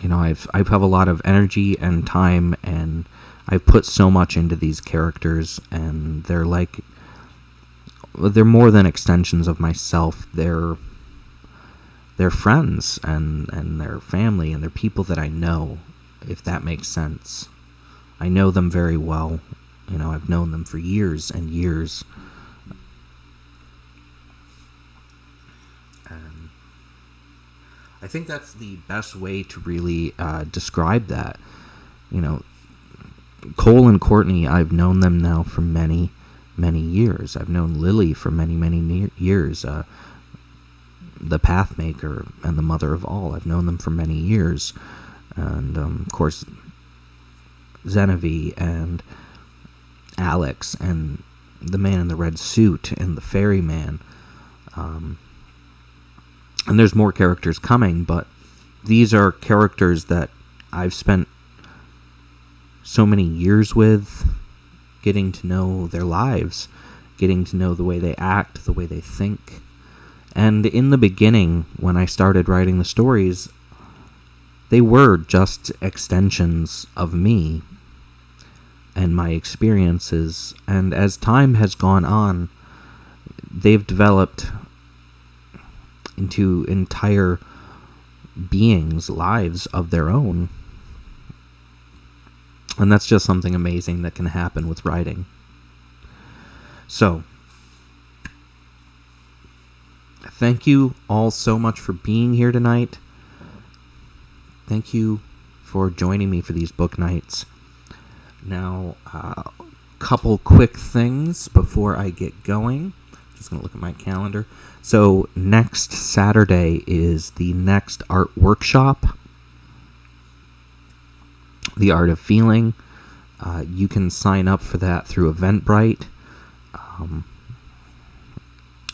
I have a lot of energy and time, and I've put so much into these characters, and they're more than extensions of myself. They're friends, and they're family, and they're people that I know, if that makes sense. I know them very well, I've known them for years and years. I think that's the best way to really describe that. Cole and Courtney, I've known them now for many, many years. I've known Lily for many, many years. The Pathmaker and the mother of all. I've known them for many years. And, of course, Genevieve and Alex and the man in the red suit and the ferryman. And there's more characters coming, but these are characters that I've spent so many years with, getting to know their lives, getting to know the way they act, the way they think. And in the beginning, when I started writing the stories, they were just extensions of me and my experiences. And as time has gone on, they've developed into entire beings, lives of their own. And that's just something amazing that can happen with writing. So, thank you all so much for being here tonight. Thank you for joining me for these book nights. Now, a couple quick things before I get going. Just going to look at my calendar. So, next Saturday is the next art workshop, The Art of Feeling. You can sign up for that through Eventbrite.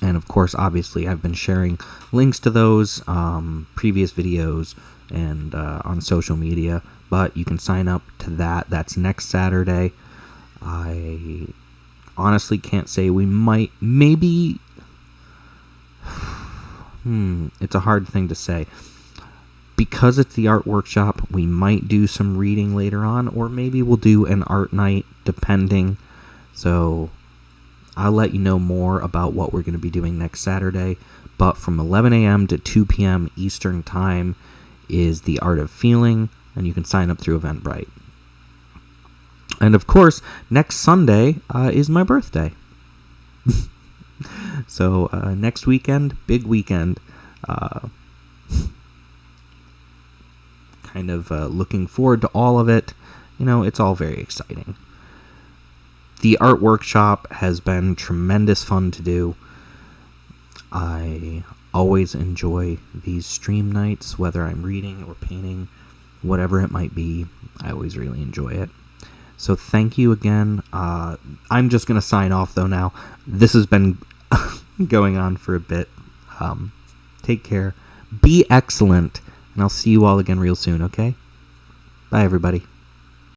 And of course, obviously, I've been sharing links to those previous videos and on social media. But you can sign up to that. That's next Saturday. I honestly can't say. We might, maybe... it's a hard thing to say. Because it's the art workshop, we might do some reading later on, or maybe we'll do an art night, depending. So I'll let you know more about what we're going to be doing next Saturday. But from 11 a.m. to 2 p.m. Eastern Time is The Art of Feeling, and you can sign up through Eventbrite. And of course, next Sunday is my birthday. So next weekend, big weekend. Kind of looking forward to all of it. It's all very exciting. The art workshop has been tremendous fun to do. I always enjoy these stream nights, whether I'm reading or painting, whatever it might be. I always really enjoy it. So thank you again. I'm just going to sign off, though, now. This has been going on for a bit. Take care. Be excellent. And I'll see you all again real soon, okay? Bye, everybody.